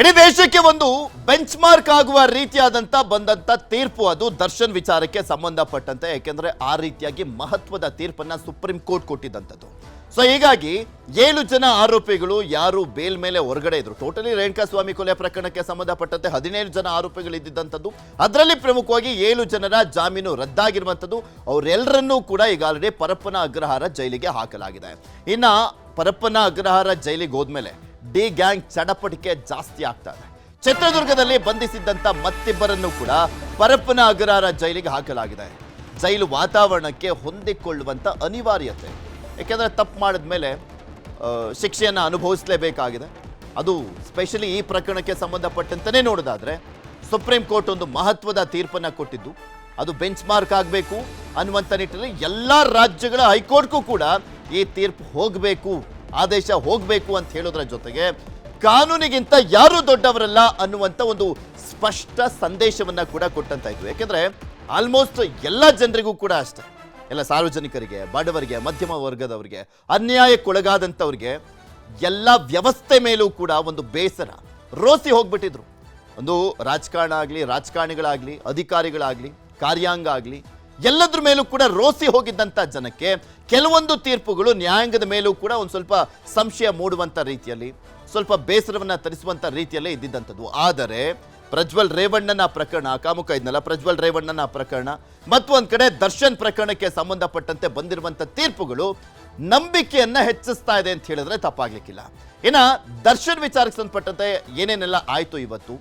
ಇಡೀ ದೇಶಕ್ಕೆ ಒಂದು ಬೆಂಚ್ ಮಾರ್ಕ್ ಆಗುವ ರೀತಿಯಾದಂತ ಬಂದಂತ ತೀರ್ಪು ಅದು ದರ್ಶನ್ ವಿಚಾರಕ್ಕೆ ಸಂಬಂಧಪಟ್ಟಂತೆ. ಯಾಕೆಂದ್ರೆ ಆ ರೀತಿಯಾಗಿ ಮಹತ್ವದ ತೀರ್ಪನ್ನ ಸುಪ್ರೀಂ ಕೋರ್ಟ್ ಕೊಟ್ಟಿದ್ದಂಥದ್ದು. ಸೊ ಹೀಗಾಗಿ 7 ಜನ ಆರೋಪಿಗಳು ಯಾರು ಬೇಲ್ ಮೇಲೆ ಹೊರಗಡೆ ಇದ್ರು, ಟೋಟಲಿ ರೇಣುಕಾಸ್ವಾಮಿ ಕೊಲೆ ಪ್ರಕರಣಕ್ಕೆ ಸಂಬಂಧಪಟ್ಟಂತೆ 17 ಜನ ಆರೋಪಿಗಳು ಇದ್ದಿದ್ದಂಥದ್ದು. ಅದರಲ್ಲಿ ಪ್ರಮುಖವಾಗಿ 7 ಜನರ ಜಾಮೀನು ರದ್ದಾಗಿರುವಂಥದ್ದು. ಅವರೆಲ್ಲರನ್ನೂ ಕೂಡ ಈಗ ಆಲ್ರೆಡಿ ಪರಪ್ಪನ ಅಗ್ರಹಾರ ಜೈಲಿಗೆ ಹಾಕಲಾಗಿದೆ. ಇನ್ನ ಪರಪ್ಪನ ಅಗ್ರಹಾರ ಜೈಲಿಗೆ ಹೋದ್ಮೇಲೆ ಡಿ ಗ್ಯಾಂಗ್ ಚಡಪಟಿಕೆ ಜಾಸ್ತಿ ಆಗ್ತಾ ಇದೆ. ಚಿತ್ರದುರ್ಗದಲ್ಲಿ ಬಂಧಿಸಿದ್ದಂತ ಮತ್ತಿಬ್ಬರನ್ನು ಕೂಡ ಪರಪ್ಪನ ಅಗ್ರಹಾರ ಜೈಲಿಗೆ ಹಾಕಲಾಗಿದೆ. ಜೈಲು ವಾತಾವರಣಕ್ಕೆ ಹೊಂದಿಕೊಳ್ಳುವಂತ ಅನಿವಾರ್ಯತೆ, ಯಾಕೆಂದ್ರೆ ತಪ್ಪು ಮಾಡಿದ್ಮೇಲೆ ಶಿಕ್ಷೆಯನ್ನು ಅನುಭವಿಸಲೇಬೇಕಾಗಿದೆ. ಅದು ಸ್ಪೆಷಲಿ ಈ ಪ್ರಕರಣಕ್ಕೆ ಸಂಬಂಧಪಟ್ಟಂತೆ ನೋಡೋದಾದ್ರೆ ಸುಪ್ರೀಂ ಕೋರ್ಟ್ ಒಂದು ಮಹತ್ವದ ತೀರ್ಪನ್ನು ಕೊಟ್ಟಿದ್ದು, ಅದು ಬೆಂಚ್ ಮಾರ್ಕ್ ಆಗಬೇಕು ಅನ್ನುವಂಥ ನಿಟ್ಟಿನಲ್ಲಿ ಎಲ್ಲ ರಾಜ್ಯಗಳ ಹೈಕೋರ್ಟ್ಗೂ ಕೂಡ ಈ ತೀರ್ಪು ಹೋಗಬೇಕು, ಆದೇಶ ಹೋಗಬೇಕು ಅಂತ ಹೇಳೋದ್ರ ಜೊತೆಗೆ ಕಾನೂನಿಗಿಂತ ಯಾರು ದೊಡ್ಡವರಲ್ಲ ಅನ್ನುವಂಥ ಒಂದು ಸ್ಪಷ್ಟ ಸಂದೇಶವನ್ನ ಕೂಡ ಕೊಟ್ಟಂತಾಯ್ತು. ಯಾಕೆಂದ್ರೆ ಆಲ್ಮೋಸ್ಟ್ ಎಲ್ಲ ಜನರಿಗೂ ಕೂಡ ಅಷ್ಟೇ, ಎಲ್ಲ ಸಾರ್ವಜನಿಕರಿಗೆ, ಬಡವರಿಗೆ, ಮಧ್ಯಮ ವರ್ಗದವರಿಗೆ, ಅನ್ಯಾಯಕ್ಕೊಳಗಾದಂಥವ್ರಿಗೆ ಎಲ್ಲ ವ್ಯವಸ್ಥೆ ಮೇಲೂ ಕೂಡ ಒಂದು ಬೇಸರ, ರೋಸಿ ಹೋಗ್ಬಿಟ್ಟಿದ್ರು. ಒಂದು ರಾಜಕಾರಣ ಆಗಲಿ, ರಾಜಕಾರಣಿಗಳಾಗಲಿ, ಅಧಿಕಾರಿಗಳಾಗಲಿ, ಕಾರ್ಯಾಂಗ ಆಗಲಿ, ಎಲ್ಲದ್ರ ಮೇಲೂ ಕೂಡ ರೋಸಿ ಹೋಗಿದ್ದಂಥ ಜನಕ್ಕೆ ಕೆಲವೊಂದು ತೀರ್ಪುಗಳು ನ್ಯಾಯಾಂಗದ ಮೇಲೂ ಕೂಡ ಒಂದು ಸ್ವಲ್ಪ ಸಂಶಯ ಮೂಡುವಂಥ ರೀತಿಯಲ್ಲಿ, ಸ್ವಲ್ಪ ಬೇಸರವನ್ನು ತರಿಸುವಂಥ ರೀತಿಯಲ್ಲೇ ಇದ್ದಿದ್ದಂಥದ್ದು. ಆದರೆ ಪ್ರಜ್ವಲ್ ರೇವಣ್ಣನ ಪ್ರಕರಣ, ಕಾಮುಕ ಇದ್ನಲ್ಲ ಪ್ರಜ್ವಲ್ ರೇವಣ್ಣನ ಪ್ರಕರಣ, ಮತ್ತು ಒಂದು ಕಡೆ ದರ್ಶನ್ ಪ್ರಕರಣಕ್ಕೆ ಸಂಬಂಧಪಟ್ಟಂತೆ ಬಂದಿರುವಂಥ ತೀರ್ಪುಗಳು ನಂಬಿಕೆಯನ್ನ ಹೆಚ್ಚಿಸ್ತಾ ಇದೆ ಅಂತ ಹೇಳಿದ್ರೆ ತಪ್ಪಾಗ್ಲಿಕ್ಕಿಲ್ಲ. ಇನ್ನು ದರ್ಶನ್ ವಿಚಾರಕ್ಕೆ ಸಂಬಂಧಪಟ್ಟಂತೆ ಏನೇನೆಲ್ಲ ಆಯಿತು ಇವತ್ತು,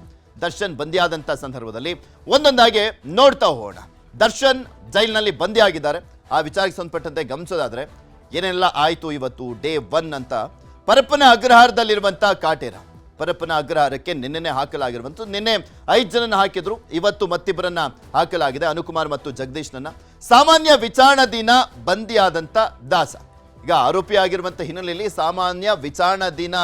ದರ್ಶನ್ ಬಂದಿಯಾದಂಥ ಸಂದರ್ಭದಲ್ಲಿ ಒಂದೊಂದಾಗಿ ನೋಡ್ತಾ ಹೋಗೋಣ. ದರ್ಶನ್ ಜೈಲಿನಲ್ಲಿ ಬಂದಿ ಆಗಿದ್ದಾರೆ. ಆ ವಿಚಾರಕ್ಕೆ ಸಂಬಂಧಪಟ್ಟಂತೆ ಗಮನಿಸೋದಾದ್ರೆ ಏನೆಲ್ಲ ಆಯಿತು ಇವತ್ತು ಡೇ 1 ಅಂತ. ಪರಪ್ಪನ ಅಗ್ರಹಾರದಲ್ಲಿರುವಂಥ ಕಾಟೇರ, ಪರಪ್ಪನ ಅಗ್ರಹಾರಕ್ಕೆ ನಿನ್ನೆ ಹಾಕಲಾಗಿರುವಂಥದ್ದು. ನಿನ್ನೆ 5 ಜನನ ಹಾಕಿದ್ರು, ಇವತ್ತು ಮತ್ತಿಬ್ಬರನ್ನ ಹಾಕಲಾಗಿದೆ, ಅನುಕುಮಾರ್ ಮತ್ತು ಜಗದೀಶ್ನನ್ನ. ಸಾಮಾನ್ಯ ವಿಚಾರಣಾಧೀನ ಬಂದಿಯಾದಂಥ ದಾಸ ಈಗ ಆರೋಪಿ ಆಗಿರುವಂಥ ಹಿನ್ನೆಲೆಯಲ್ಲಿ ಸಾಮಾನ್ಯ ವಿಚಾರಣಾಧೀನ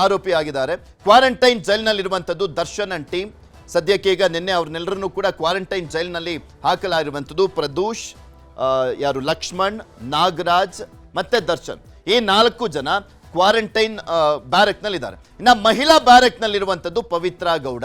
ಆರೋಪಿ ಆಗಿದ್ದಾರೆ. ಕ್ವಾರಂಟೈನ್ ಜೈಲಿನಲ್ಲಿರುವಂಥದ್ದು ದರ್ಶನ್ ಅಂಡ್ ಟೀಮ್. ಸದ್ಯಕ್ಕೆ ಈಗ ನಿನ್ನೆ ಅವ್ರನ್ನೆಲ್ಲರನ್ನೂ ಕೂಡ ಕ್ವಾರಂಟೈನ್ ಜೈಲಿನಲ್ಲಿ ಹಾಕಲಾಗಿರುವಂಥದ್ದು. ಪ್ರದೂಷ್, ಯಾರು ಲಕ್ಷ್ಮಣ್, ನಾಗರಾಜ್ ಮತ್ತೆ ದರ್ಶನ್, ಈ 4 ಜನ ಕ್ವಾರಂಟೈನ್ ಬ್ಯಾರಕ್ನಲ್ಲಿದ್ದಾರೆ. ಇನ್ನು ಮಹಿಳಾ ಬ್ಯಾರಕ್ನಲ್ಲಿರುವಂಥದ್ದು ಪವಿತ್ರ ಗೌಡ,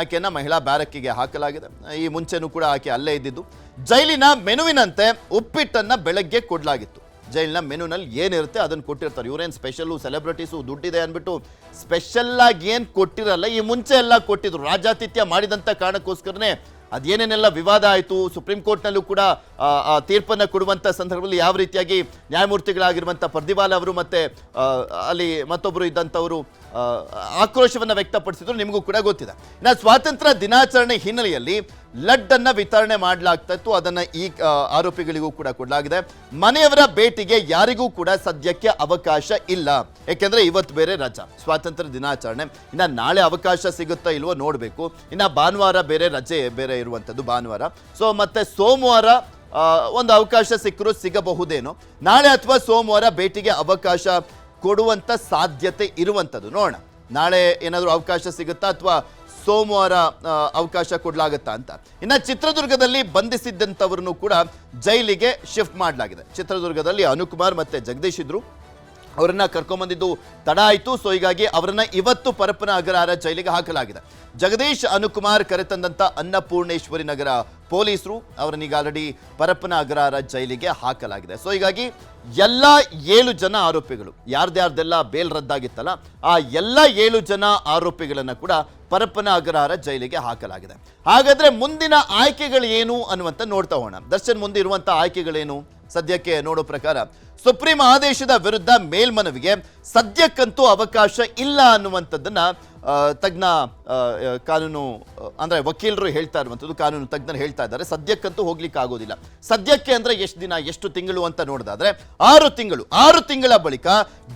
ಆಕೆಯನ್ನ ಮಹಿಳಾ ಬ್ಯಾರಕ್ಕಿಗೆ ಹಾಕಲಾಗಿದೆ. ಈ ಮುಂಚೆನೂ ಕೂಡ ಆಕೆ ಅಲ್ಲೇ ಇದ್ದಿದ್ದು. ಜೈಲಿನ ಮೆನುವಿನಂತೆ ಉಪ್ಪಿಟ್ಟನ್ನ ಬೆಳಗ್ಗೆ ಕೊಡಲಾಗಿತ್ತು. ಜೈಲಿನ ಮೆನುನಲ್ಲಿ ಏನಿರುತ್ತೆ ಅದನ್ನು ಕೊಟ್ಟಿರ್ತಾರೆ. ಇವರೇನು ಸ್ಪೆಷಲು, ಸೆಲೆಬ್ರಿಟೀಸು, ದುಡ್ಡಿದೆ ಅಂದ್ಬಿಟ್ಟು ಸ್ಪೆಷಲ್ ಆಗಿ ಏನು ಕೊಟ್ಟಿರಲ್ಲ. ಈ ಮುಂಚೆ ಎಲ್ಲ ಕೊಟ್ಟಿದ್ರು, ರಾಜಾತಿಥ್ಯ ಮಾಡಿದಂಥ ಕಾರಣಕ್ಕೋಸ್ಕರನೇ ಅದೇನೇನೆಲ್ಲ ವಿವಾದ ಆಯಿತು. ಸುಪ್ರೀಂ ಕೋರ್ಟ್ನಲ್ಲೂ ಕೂಡ ತೀರ್ಪನ್ನು ಕೊಡುವಂಥ ಸಂದರ್ಭದಲ್ಲಿ ಯಾವ ರೀತಿಯಾಗಿ ನ್ಯಾಯಮೂರ್ತಿಗಳಾಗಿರುವಂಥ ಪರ್ದಿವಾಲ್ ಅವರು ಮತ್ತೆ ಅಲ್ಲಿ ಮತ್ತೊಬ್ಬರು ಇದ್ದಂಥವರು ಆಕ್ರೋಶವನ್ನು ವ್ಯಕ್ತಪಡಿಸಿದ್ರು, ನಿಮಗೂ ಕೂಡ ಗೊತ್ತಿದೆ. ಇನ್ನು ಸ್ವಾತಂತ್ರ್ಯ ದಿನಾಚರಣೆ ಹಿನ್ನೆಲೆಯಲ್ಲಿ ಲಡ್ಡನ್ನು ವಿತರಣೆ ಮಾಡಲಾಗ್ತಾ ಇತ್ತು, ಅದನ್ನು ಈ ಆರೋಪಿಗಳಿಗೂ ಕೂಡ ಕೊಡಲಾಗಿದೆ. ಮನೆಯವರ ಭೇಟಿಗೆ ಯಾರಿಗೂ ಕೂಡ ಸದ್ಯಕ್ಕೆ ಅವಕಾಶ ಇಲ್ಲ, ಯಾಕೆಂದ್ರೆ ಇವತ್ತು ಬೇರೆ ರಜಾ, ಸ್ವಾತಂತ್ರ್ಯ ದಿನಾಚರಣೆ. ಇನ್ನು ನಾಳೆ ಅವಕಾಶ ಸಿಗುತ್ತಾ ಇಲ್ವೋ ನೋಡಬೇಕು. ಇನ್ನು ಭಾನುವಾರ ಬೇರೆ ರಜೆ ಬೇರೆ ಇರುವಂಥದ್ದು ಭಾನುವಾರ. ಸೊ ಮತ್ತೆ ಸೋಮವಾರ ಒಂದು ಅವಕಾಶ ಸಿಕ್ಕರೂ ಸಿಗಬಹುದೇನೋ. ನಾಳೆ ಅಥವಾ ಸೋಮವಾರ ಭೇಟಿಗೆ ಅವಕಾಶ ಕೊಡುವಂಥ ಸಾಧ್ಯತೆ ಇರುವಂಥದ್ದು. ನೋಡೋಣ ನಾಳೆ ಏನಾದರೂ ಅವಕಾಶ ಸಿಗುತ್ತಾ ಅಥವಾ ಸೋಮವಾರ ಅವಕಾಶ ಕೊಡಲಾಗುತ್ತಾ ಅಂತ. ಇನ್ನು ಚಿತ್ರದುರ್ಗದಲ್ಲಿ ಬಂಧಿಸಿದ್ದಂಥವ್ರನ್ನು ಕೂಡ ಜೈಲಿಗೆ ಶಿಫ್ಟ್ ಮಾಡಲಾಗಿದೆ. ಚಿತ್ರದುರ್ಗದಲ್ಲಿ ಅನುಕುಮಾರ್ ಮತ್ತೆ ಜಗದೀಶ್ ಇದ್ರು, ಅವರನ್ನ ಕರ್ಕೊಂಡ್ಬಂದಿದ್ದು ತಡ ಆಯಿತು. ಸೊ ಹೀಗಾಗಿ ಅವರನ್ನ ಇವತ್ತು ಪರಪ್ಪನ ಅಗ್ರಹಾರ ಜೈಲಿಗೆ ಹಾಕಲಾಗಿದೆ. ಜಗದೀಶ್, ಅನುಕುಮಾರ್ ಕರೆತಂದಂಥ ಅನ್ನಪೂರ್ಣೇಶ್ವರಿ ನಗರ ಪೊಲೀಸರು ಅವರನ್ನೀಗ ಆಲ್ರೆಡಿ ಪರಪ್ಪನ ಅಗ್ರಹಾರ ಜೈಲಿಗೆ ಹಾಕಲಾಗಿದೆ. ಸೊ ಹೀಗಾಗಿ ಎಲ್ಲ 7 ಜನ ಆರೋಪಿಗಳು, ಯಾರ್ದೆಲ್ಲ ಬೇಲ್ ರದ್ದಾಗಿತ್ತಲ್ಲ, ಆ ಎಲ್ಲ 7 ಜನ ಆರೋಪಿಗಳನ್ನ ಕೂಡ ಪರಪ್ಪನ ಅಗ್ರಹಾರ ಜೈಲಿಗೆ ಹಾಕಲಾಗಿದೆ. ಹಾಗಾದ್ರೆ ಮುಂದಿನ ಆಯ್ಕೆಗಳು ಏನು ಅನ್ನುವಂತ ನೋಡ್ತಾ ಹೋಗೋಣ. ದರ್ಶನ್ ಮುಂದೆ ಇರುವಂತ ಆಯ್ಕೆಗಳೇನು ಸದ್ಯಕ್ಕೆ ನೋಡೋ ಪ್ರಕಾರ, ಸುಪ್ರೀಂ ಆದೇಶದ ವಿರುದ್ಧ ಮೇಲ್ಮನವಿಗೆ ಸದ್ಯಕ್ಕಂತೂ ಅವಕಾಶ ಇಲ್ಲ ಅನ್ನುವಂಥದ್ದನ್ನ ತಜ್ಞ ಕಾನೂನು ಅಂದ್ರೆ ವಕೀಲರು ಹೇಳ್ತಾ ಇರುವಂಥದ್ದು, ಕಾನೂನು ತಜ್ಞರು ಹೇಳ್ತಾ ಇದ್ದಾರೆ. ಸದ್ಯಕ್ಕಂತೂ ಹೋಗ್ಲಿಕ್ಕೆ ಆಗೋದಿಲ್ಲ. ಸದ್ಯಕ್ಕೆ ಅಂದ್ರೆ ಎಷ್ಟು ದಿನ, ಎಷ್ಟು ತಿಂಗಳು ಅಂತ ನೋಡೋದಾದ್ರೆ 6 ತಿಂಗಳು. 6 ತಿಂಗಳ ಬಳಿಕ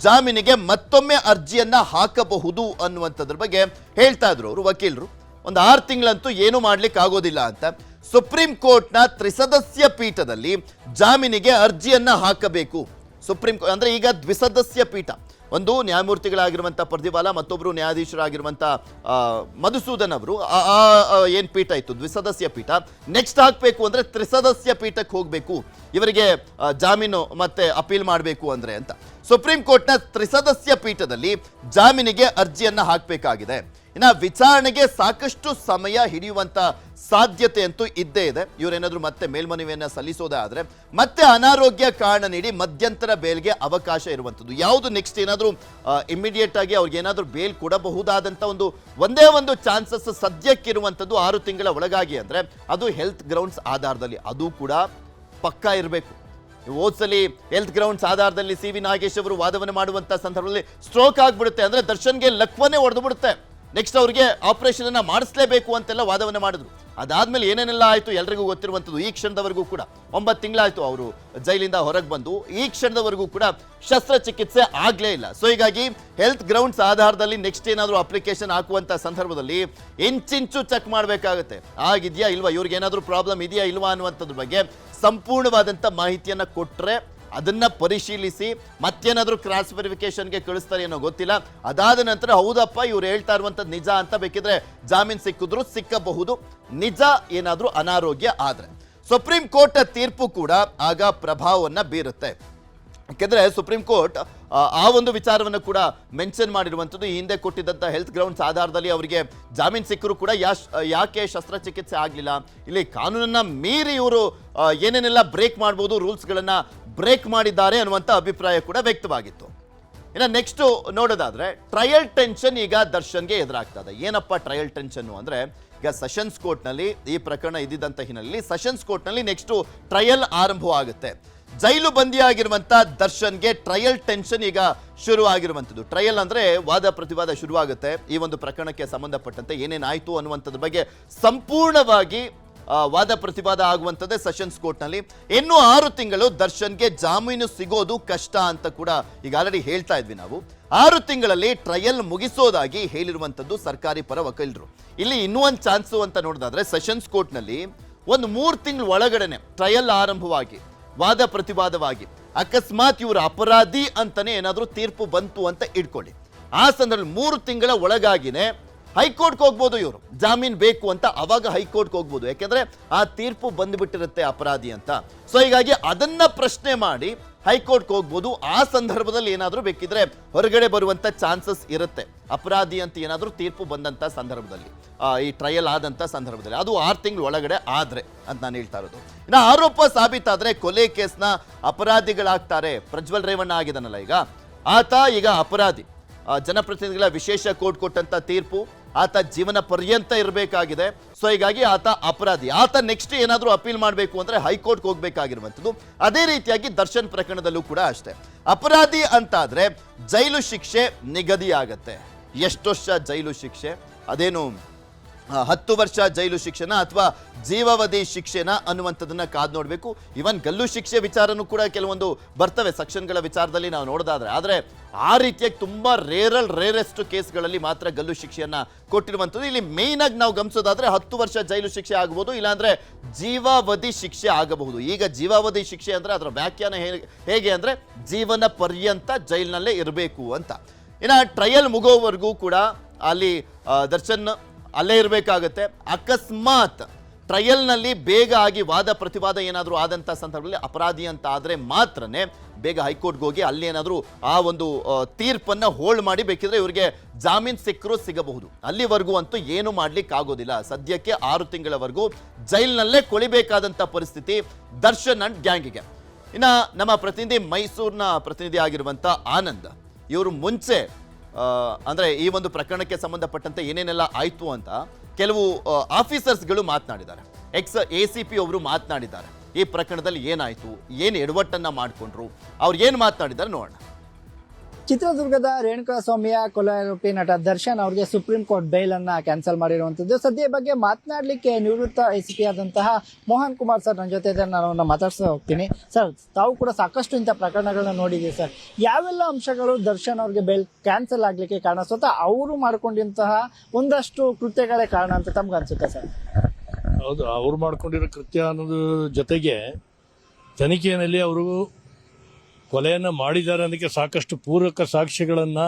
ಜಾಮೀನಿಗೆ ಮತ್ತೊಮ್ಮೆ ಅರ್ಜಿಯನ್ನ ಹಾಕಬಹುದು ಅನ್ನುವಂಥದ್ರ ಬಗ್ಗೆ ಹೇಳ್ತಾ ಇದ್ರು ಅವರು ವಕೀಲರು. ಒಂದು 6 ತಿಂಗಳಂತೂ ಏನು ಮಾಡ್ಲಿಕ್ಕೆ ಆಗೋದಿಲ್ಲ ಅಂತ. ಸುಪ್ರೀಂ ಕೋರ್ಟ್ನ ತ್ರಿಸದಸ್ಯ ಪೀಠದಲ್ಲಿ ಜಾಮೀನಿಗೆ ಅರ್ಜಿಯನ್ನ ಹಾಕಬೇಕು. ಸುಪ್ರೀಂ ಕೋರ್ಟ್ ಅಂದ್ರೆ ಈಗ ದ್ವಿಸದಸ್ಯ ಪೀಠ, ಒಂದು ನ್ಯಾಯಮೂರ್ತಿಗಳಾಗಿರುವಂಥ ಪ್ರತಿಪಾಲ, ಮತ್ತೊಬ್ಬರು ನ್ಯಾಯಾಧೀಶರಾಗಿರುವಂಥ ಮಧುಸೂದನ್ ಅವರು ಏನು ಪೀಠ ಇತ್ತು ದ್ವಿಸದಸ್ಯ ಪೀಠ, ನೆಕ್ಸ್ಟ್ ಹಾಕಬೇಕು ಅಂದರೆ ತ್ರಿಸದಸ್ಯ ಪೀಠಕ್ಕೆ ಹೋಗಬೇಕು ಇವರಿಗೆ ಜಾಮೀನು ಮತ್ತೆ ಅಪೀಲ್ ಮಾಡಬೇಕು ಅಂದರೆ ಅಂತ. ಸುಪ್ರೀಂ ಕೋರ್ಟ್ನ ತ್ರಿಸದಸ್ಯ ಪೀಠದಲ್ಲಿ ಜಾಮೀನಿಗೆ ಅರ್ಜಿಯನ್ನ ಹಾಕಬೇಕಾಗಿದೆ. ಇನ್ನು ವಿಚಾರಣೆಗೆ ಸಾಕಷ್ಟು ಸಮಯ ಹಿಡಿಯುವಂತ ಸಾಧ್ಯತೆ ಅಂತೂ ಇದ್ದೇ ಇದೆ. ಇವರೇನಾದ್ರೂ ಮತ್ತೆ ಮೇಲ್ಮನವಿಯನ್ನ ಸಲ್ಲಿಸೋದಾದ್ರೆ ಮತ್ತೆ ಅನಾರೋಗ್ಯ ಕಾರಣ ನೀಡಿ ಮಧ್ಯಂತರ ಬೇಲ್ಗೆ ಅವಕಾಶ ಇರುವಂಥದ್ದು. ಯಾವುದು ನೆಕ್ಸ್ಟ್ ಏನಾದರೂ ಇಮಿಡಿಯೇಟ್ ಆಗಿ ಅವ್ರಿಗೆ ಏನಾದರೂ ಬೇಲ್ ಕೊಡಬಹುದಾದಂಥ ಒಂದೇ ಒಂದು ಚಾನ್ಸಸ್ ಸದ್ಯಕ್ಕಿರುವಂಥದ್ದು 6 ತಿಂಗಳ ಒಳಗಾಗಿ ಅಂದರೆ ಅದು ಹೆಲ್ತ್ ಗ್ರೌಂಡ್ಸ್ ಆಧಾರದಲ್ಲಿ, ಅದು ಕೂಡ ಪಕ್ಕಾ ಇರಬೇಕು. ಹೋದ್ಸಲಿ ಹೆಲ್ತ್ ಗ್ರೌಂಡ್ಸ್ ಆಧಾರದಲ್ಲಿ ಸಿ ವಿ ನಾಗೇಶ್ ಅವರು ವಾದವನ್ನು ಮಾಡುವಂಥ ಸಂದರ್ಭದಲ್ಲಿ ಸ್ಟ್ರೋಕ್ ಆಗಿಬಿಡುತ್ತೆ, ಅಂದರೆ ದರ್ಶನ್ಗೆ ಲಕ್ವನ್ನೇ ಹೊಡೆದು ಬಿಡುತ್ತೆ, ನೆಕ್ಸ್ಟ್ ಅವ್ರಿಗೆ ಆಪರೇಷನ್ ಅನ್ನ ಮಾಡಿಸಲೇಬೇಕು ಅಂತೆಲ್ಲ ವಾದವನ್ನು ಮಾಡಿದ್ರು. ಅದಾದ್ಮೇಲೆ ಏನೇನೆಲ್ಲ ಆಯಿತು ಎಲ್ರಿಗೂ ಗೊತ್ತಿರುವಂಥದ್ದು. ಈ ಕ್ಷಣದವರೆಗೂ ಕೂಡ 9 ತಿಂಗಳಾಯಿತು ಅವರು ಜೈಲಿಂದ ಹೊರಗೆ ಬಂದು, ಈ ಕ್ಷಣದವರೆಗೂ ಕೂಡ ಶಸ್ತ್ರಚಿಕಿತ್ಸೆ ಆಗಲೇ ಇಲ್ಲ. ಸೊ ಹೀಗಾಗಿ ಹೆಲ್ತ್ ಗ್ರೌಂಡ್ಸ್ ಆಧಾರದಲ್ಲಿ ನೆಕ್ಸ್ಟ್ ಏನಾದರೂ ಅಪ್ಲಿಕೇಶನ್ ಹಾಕುವಂಥ ಸಂದರ್ಭದಲ್ಲಿ ಇಂಚಿಂಚು ಚೆಕ್ ಮಾಡಬೇಕಾಗುತ್ತೆ, ಆಗಿದೆಯಾ ಇಲ್ವಾ, ಇವ್ರಿಗೆ ಏನಾದರೂ ಪ್ರಾಬ್ಲಮ್ ಇದೆಯಾ ಇಲ್ವಾ ಅನ್ನುವಂಥದ್ರ ಬಗ್ಗೆ ಸಂಪೂರ್ಣವಾದಂಥ ಮಾಹಿತಿಯನ್ನು ಕೊಟ್ಟರೆ ಅದನ್ನ ಪರಿಶೀಲಿಸಿ ಮತ್ತೇನಾದರೂ ಕ್ರಾಸ್ ವೆರಿಫಿಕೇಶನ್ಗೆ ಕಳಿಸ್ತಾರೆ ಏನೋ ಗೊತ್ತಿಲ್ಲ. ಅದಾದ ನಂತರ ಹೌದಪ್ಪ ಇವ್ರು ಹೇಳ್ತಾ ಇರುವಂಥದ್ದು ನಿಜ ಅಂತ ಬೇಕಿದ್ರೆ ಜಾಮೀನು ಸಿಕ್ಕಿದ್ರು ಸಿಕ್ಕಬಹುದು, ನಿಜ ಏನಾದರೂ ಅನಾರೋಗ್ಯ ಆದರೆ. ಸುಪ್ರೀಂ ಕೋರ್ಟ್ ತೀರ್ಪು ಕೂಡ ಆಗ ಪ್ರಭಾವವನ್ನು ಬೀರುತ್ತೆ. ಯಾಕೆಂದರೆ ಸುಪ್ರೀಂ ಕೋರ್ಟ್ ಆ ಒಂದು ವಿಚಾರವನ್ನು ಕೂಡ ಮೆನ್ಷನ್ ಮಾಡಿರುವಂಥದ್ದು. ಈ ಹಿಂದೆ ಕೊಟ್ಟಿದ್ದಂಥ ಹೆಲ್ತ್ ಗ್ರೌಂಡ್ಸ್ ಆಧಾರದಲ್ಲಿ ಅವರಿಗೆ ಜಾಮೀನು ಸಿಕ್ಕರೂ ಕೂಡ ಯಾಕೆ ಶಸ್ತ್ರಚಿಕಿತ್ಸೆ ಆಗಲಿಲ್ಲ, ಇಲ್ಲಿ ಕಾನೂನನ್ನು ಮೀರಿ ಇವರು ಏನೇನೆಲ್ಲ ಬ್ರೇಕ್ ಮಾಡ್ಬೋದು, ರೂಲ್ಸ್ಗಳನ್ನು ಬ್ರೇಕ್ ಮಾಡಿದ್ದಾರೆ ಅನ್ನುವಂಥ ಅಭಿಪ್ರಾಯ ಕೂಡ ವ್ಯಕ್ತವಾಗಿತ್ತು. ಇನ್ನು ನೆಕ್ಸ್ಟು ನೋಡೋದಾದ್ರೆ ಟ್ರಯಲ್ ಟೆನ್ಷನ್ ಈಗ ದರ್ಶನ್ಗೆ ಎದುರಾಗ್ತದೆ. ಏನಪ್ಪ ಟ್ರಯಲ್ ಟೆನ್ಷನ್ನು ಅಂದರೆ, ಈಗ ಸೆಷನ್ಸ್ ಕೋರ್ಟ್ನಲ್ಲಿ ಈ ಪ್ರಕರಣ ಇದ್ದಿದ್ದಂಥ ಹಿನ್ನೆಲೆಯಲ್ಲಿ ಸೆಷನ್ಸ್ ಕೋರ್ಟ್ನಲ್ಲಿ ನೆಕ್ಸ್ಟು ಟ್ರಯಲ್ ಆರಂಭವಾಗುತ್ತೆ. ಜೈಲು ಬಂದಿಯಾಗಿರುವಂಥ ದರ್ಶನ್ಗೆ ಟ್ರಯಲ್ ಟೆನ್ಷನ್ ಈಗ ಶುರು ಆಗಿರುವಂಥದ್ದು. ಟ್ರಯಲ್ ಅಂದರೆ ವಾದ ಪ್ರತಿವಾದ ಶುರುವಾಗುತ್ತೆ. ಈ ಒಂದು ಪ್ರಕರಣಕ್ಕೆ ಸಂಬಂಧಪಟ್ಟಂತೆ ಏನೇನಾಯಿತು ಅನ್ನುವಂಥದ್ರ ಬಗ್ಗೆ ಸಂಪೂರ್ಣವಾಗಿ ವಾದ ಪ್ರತಿವಾದ ಆಗುವಂಥದ್ದೇ ಸೆಷನ್ಸ್ ಕೋರ್ಟ್ನಲ್ಲಿ. ಇನ್ನು 6 ತಿಂಗಳು ದರ್ಶನ್ಗೆ ಜಾಮೀನು ಸಿಗೋದು ಕಷ್ಟ ಅಂತ ಕೂಡ ಈಗ ಆಲ್ರೆಡಿ ಹೇಳ್ತಾ ಇದ್ವಿ ನಾವು. 6 ತಿಂಗಳಲ್ಲಿ ಟ್ರಯಲ್ ಮುಗಿಸೋದಾಗಿ ಹೇಳಿರುವಂಥದ್ದು ಸರ್ಕಾರಿ ಪರ ವಕೀಲರು. ಇಲ್ಲಿ ಇನ್ನೂ ಒಂದು ಚಾನ್ಸು ಅಂತ ನೋಡೋದಾದ್ರೆ ಸೆಷನ್ಸ್ ಕೋರ್ಟ್ನಲ್ಲಿ ಒಂದು 3 ತಿಂಗಳ ಒಳಗಡೆನೆ ಟ್ರಯಲ್ ಆರಂಭವಾಗಿ ವಾದ ಪ್ರತಿವಾದವಾಗಿ ಅಕಸ್ಮಾತ್ ಇವರು ಅಪರಾಧಿ ಅಂತಾನೆ ಏನಾದರೂ ತೀರ್ಪು ಬಂತು ಅಂತ ಇಟ್ಕೊಳ್ಳಿ, ಆ ಸಂದರ್ಭದಲ್ಲಿ 3 ತಿಂಗಳ ಒಳಗಾಗಿನೇ ಹೈಕೋರ್ಟ್ಗೆ ಹೋಗ್ಬೋದು ಇವರು, ಜಾಮೀನು ಬೇಕು ಅಂತ ಅವಾಗ ಹೈಕೋರ್ಟ್ಗೆ ಹೋಗ್ಬೋದು. ಯಾಕೆಂದ್ರೆ ಆ ತೀರ್ಪು ಬಂದುಬಿಟ್ಟಿರುತ್ತೆ ಅಪರಾಧಿ ಅಂತ. ಸೊ ಹೀಗಾಗಿ ಅದನ್ನ ಪ್ರಶ್ನೆ ಮಾಡಿ ಹೈಕೋರ್ಟ್ಗೆ ಹೋಗ್ಬೋದು. ಆ ಸಂದರ್ಭದಲ್ಲಿ ಏನಾದರೂ ಬೇಕಿದ್ರೆ ಹೊರಗಡೆ ಬರುವಂಥ ಚಾನ್ಸಸ್ ಇರುತ್ತೆ, ಅಪರಾಧಿ ಅಂತ ಏನಾದರೂ ತೀರ್ಪು ಬಂದಂಥ ಸಂದರ್ಭದಲ್ಲಿ, ಈ ಟ್ರಯಲ್ ಆದಂಥ ಸಂದರ್ಭದಲ್ಲಿ. ಅದು 6 ತಿಂಗಳ ಒಳಗಡೆ ಆದರೆ ಅಂತ ನಾನು ಹೇಳ್ತಾ ಇರೋದು. ಇನ್ನು ಆರೋಪ ಸಾಬೀತಾದರೆ ಕೊಲೆ ಕೇಸ್ನ ಅಪರಾಧಿಗಳಾಗ್ತಾರೆ. ಪ್ರಜ್ವಲ್ ರೇವಣ್ಣ ಆಗಿದಾನಲ್ಲ ಈಗ, ಆತ ಈಗ ಅಪರಾಧಿ. ಜನಪ್ರತಿನಿಧಿಗಳ ವಿಶೇಷ ಕೋರ್ಟ್ ಕೊಟ್ಟಂತ ತೀರ್ಪು, ಆತ ಜೀವನ ಪರ್ಯಂತ ಇರಬೇಕಾಗಿದೆ. ಸೊ ಹೀಗಾಗಿ ಆತ ಅಪರಾಧಿ. ಆತ ನೆಕ್ಸ್ಟ್ ಏನಾದರೂ ಅಪೀಲ್ ಮಾಡಬೇಕು ಅಂದರೆ ಹೈಕೋರ್ಟ್ಗೆ ಹೋಗಬೇಕಾಗಿರುವಂಥದ್ದು. ಅದೇ ರೀತಿಯಾಗಿ ದರ್ಶನ್ ಪ್ರಕರಣದಲ್ಲೂ ಕೂಡ ಅಷ್ಟೇ, ಅಪರಾಧಿ ಅಂತಾದರೆ ಜೈಲು ಶಿಕ್ಷೆ ನಿಗದಿ ಆಗತ್ತೆ. ಎಷ್ಟು ವರ್ಷ ಜೈಲು ಶಿಕ್ಷೆ, ಅದೇನು 10 ವರ್ಷ ಜೈಲು ಶಿಕ್ಷೆನ ಅಥವಾ ಜೀವಾವಧಿ ಶಿಕ್ಷೆನ ಅನ್ನುವಂಥದ್ದನ್ನ ಕಾದು ನೋಡಬೇಕು. ಇವನ್ ಗಲ್ಲು ಶಿಕ್ಷೆ ವಿಚಾರನೂ ಕೂಡ ಕೆಲವೊಂದು ಬರ್ತವೆ ಸೆಕ್ಷನ್ಗಳ ವಿಚಾರದಲ್ಲಿ ನಾವು ನೋಡೋದಾದ್ರೆ. ಆದರೆ ಆ ರೀತಿಯಾಗಿ ತುಂಬಾ ರೇರೆಸ್ಟ್ ಕೇಸ್ಗಳಲ್ಲಿ ಮಾತ್ರ ಗಲ್ಲು ಶಿಕ್ಷೆಯನ್ನ ಕೊಟ್ಟಿರುವಂಥದ್ದು. ಇಲ್ಲಿ ಮೇಯ್ನ್ ಆಗಿ ನಾವು ಗಮನಿಸೋದಾದ್ರೆ 10 ವರ್ಷ ಜೈಲು ಶಿಕ್ಷೆ ಆಗಬಹುದು, ಇಲ್ಲಾಂದ್ರೆ ಜೀವಾವಧಿ ಶಿಕ್ಷೆ ಆಗಬಹುದು. ಈಗ ಜೀವಾವಧಿ ಶಿಕ್ಷೆ ಅಂದ್ರೆ ಅದರ ವ್ಯಾಖ್ಯಾನ ಹೇಗೆ ಅಂದ್ರೆ ಜೀವನ ಪರ್ಯಂತ ಜೈಲಿನಲ್ಲೇ ಇರಬೇಕು ಅಂತ. ಇನ್ನು ಟ್ರಯಲ್ ಮುಗೋವರೆಗೂ ಕೂಡ ಅಲ್ಲಿ ದರ್ಶನ್ ಅಲ್ಲೇ ಇರಬೇಕಾಗತ್ತೆ. ಅಕಸ್ಮಾತ್ ಟ್ರಯಲ್ನಲ್ಲಿ ಬೇಗ ಆಗಿ ವಾದ ಪ್ರತಿವಾದ ಏನಾದರೂ ಆದಂಥ ಸಂದರ್ಭದಲ್ಲಿ ಅಪರಾಧಿ ಅಂತ ಆದರೆ ಮಾತ್ರನೇ ಬೇಗ ಹೈಕೋರ್ಟ್ಗೆ ಹೋಗಿ ಅಲ್ಲಿ ಏನಾದರೂ ಆ ಒಂದು ತೀರ್ಪನ್ನು ಹೋಲ್ಡ್ ಮಾಡಿ ಬೇಕಿದ್ರೆ ಇವರಿಗೆ ಜಾಮೀನು ಸಿಕ್ಕರೂ ಸಿಗಬಹುದು. ಅಲ್ಲಿವರೆಗೂ ಅಂತೂ ಏನು ಮಾಡ್ಲಿಕ್ಕೆ ಆಗೋದಿಲ್ಲ. ಸದ್ಯಕ್ಕೆ 6 ತಿಂಗಳವರೆಗೂ ಜೈಲಿನಲ್ಲೇ ಕೊಳಿಬೇಕಾದಂಥ ಪರಿಸ್ಥಿತಿ ದರ್ಶನ್ ಅಂಡ್ ಗ್ಯಾಂಗಿಗೆ. ಇನ್ನು ನಮ್ಮ ಪ್ರತಿನಿಧಿ ಮೈಸೂರಿನ ಪ್ರತಿನಿಧಿ ಆಗಿರುವಂಥ ಆನಂದ್, ಇವರು ಮುಂಚೆ ಅಂದರೆ ಈ ಒಂದು ಪ್ರಕರಣಕ್ಕೆ ಸಂಬಂಧಪಟ್ಟಂತೆ ಏನೇನೆಲ್ಲ ಆಯಿತು ಅಂತ ಕೆಲವು ಆಫೀಸರ್ಸ್ಗಳು ಮಾತನಾಡಿದ್ದಾರೆ. ACP ಅವರು ಮಾತನಾಡಿದ್ದಾರೆ. ಈ ಪ್ರಕರಣದಲ್ಲಿ ಏನಾಯಿತು, ಏನು ಎಡವಟ್ಟನ್ನು ಮಾಡಿಕೊಂಡ್ರು, ಅವ್ರು ಏನು ಮಾತನಾಡಿದ್ದಾರೆ ನೋಡೋಣ. ಚಿತ್ರದುರ್ಗದ ರೇಣುಕಾಸ್ವಾಮಿಯ ಕೊಲೆ ಆರೋಪಿ ನಟ ದರ್ಶನ್ ಅವರಿಗೆ ಸುಪ್ರೀಂ ಕೋರ್ಟ್ ಬೇಲ್ ಅನ್ನ ಕ್ಯಾನ್ಸಲ್ ಮಾಡಿರುವಂತದ್ದು. ಸದ್ಯ ಬಗ್ಗೆ ಮಾತನಾಡಲಿಕ್ಕೆ ನಿವೃತ್ತ ACP ಆದಂತಹ ಮೋಹನ್ ಕುಮಾರ್ ಸರ್ ನನ್ನ ಜೊತೆ ನಾನು ಮಾತಾಡ್ತಾ ಹೋಗ್ತೀನಿ. ಸರ್, ತಾವು ಕೂಡ ಸಾಕಷ್ಟು ಇಂಥ ಪ್ರಕರಣಗಳನ್ನ ನೋಡಿದ್ದೀವಿ ಸರ್. ಯಾವೆಲ್ಲ ಅಂಶಗಳು ದರ್ಶನ್ ಅವ್ರಿಗೆ ಬೇಲ್ ಕ್ಯಾನ್ಸಲ್ ಆಗ್ಲಿಕ್ಕೆ ಕಾರಣ? ಸ್ವತಃ ಅವರು ಮಾಡ್ಕೊಂಡಿಂತಹ ಒಂದಷ್ಟು ಕೃತ್ಯಗಳೇ ಕಾರಣ ಅಂತ ತಮ್ಗೆ ಅನ್ಸುತ್ತೆ ಸರ್? ಹೌದು, ಅವ್ರು ಮಾಡ್ಕೊಂಡಿರೋ ಕೃತ್ಯ ಅನ್ನೋದು ಜೊತೆಗೆ ತನಿಖೆಯಲ್ಲಿ ಅವರು ಕೊಲೆಯನ್ನು ಮಾಡಿದ್ದಾರೆ ಅನ್ನೋಕ್ಕೆ ಸಾಕಷ್ಟು ಪೂರಕ ಸಾಕ್ಷ್ಯಗಳನ್ನು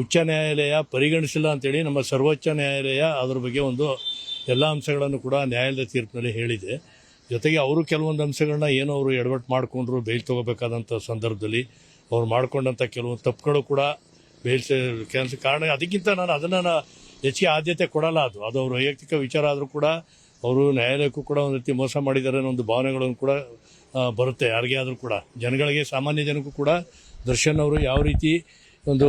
ಉಚ್ಚ ನ್ಯಾಯಾಲಯ ಪರಿಗಣಿಸಿಲ್ಲ ಅಂತೇಳಿ ನಮ್ಮ ಸರ್ವೋಚ್ಚ ನ್ಯಾಯಾಲಯ ಅದ್ರ ಬಗ್ಗೆ ಒಂದು ಎಲ್ಲ ಅಂಶಗಳನ್ನು ಕೂಡ ನ್ಯಾಯಾಲಯದ ತೀರ್ಪಿನಲ್ಲಿ ಹೇಳಿದೆ. ಜೊತೆಗೆ ಅವರು ಕೆಲವೊಂದು ಅಂಶಗಳನ್ನ ಏನೋ ಅವರು ಎಡವಟ್ಟು ಮಾಡಿಕೊಂಡ್ರು ಬೇಲ್ ತೊಗೋಬೇಕಾದಂಥ ಸಂದರ್ಭದಲ್ಲಿ ಅವ್ರು ಮಾಡ್ಕೊಂಡಂಥ ಕೆಲವೊಂದು ತಪ್ಪುಗಳು ಕೂಡ ಬೇಲ್ ಕ್ಯಾನ್ಸಲ್ ಕಾರಣ. ಅದಕ್ಕಿಂತ ನಾನು ಅದನ್ನು ಹೆಚ್ಚಿಗೆ ಆದ್ಯತೆ ಕೊಡಲ್ಲ. ಅದು ಅವ್ರ ವೈಯಕ್ತಿಕ ವಿಚಾರ ಆದರೂ ಕೂಡ ಅವರು ನ್ಯಾಯಾಲಯಕ್ಕೂ ಕೂಡ ಒಂದು ರೀತಿ ಮೋಸ ಮಾಡಿದ್ದಾರೆ ಅನ್ನೋ ಒಂದು ಭಾವನೆಗಳನ್ನು ಕೂಡ ಬರುತ್ತೆ ಯಾರಿಗೇ ಆದರೂ ಕೂಡ. ಜನಗಳಿಗೆ, ಸಾಮಾನ್ಯ ಜನಕ್ಕೂ ಕೂಡ ದರ್ಶನ್ ಅವರು ಯಾವ ರೀತಿ ಒಂದು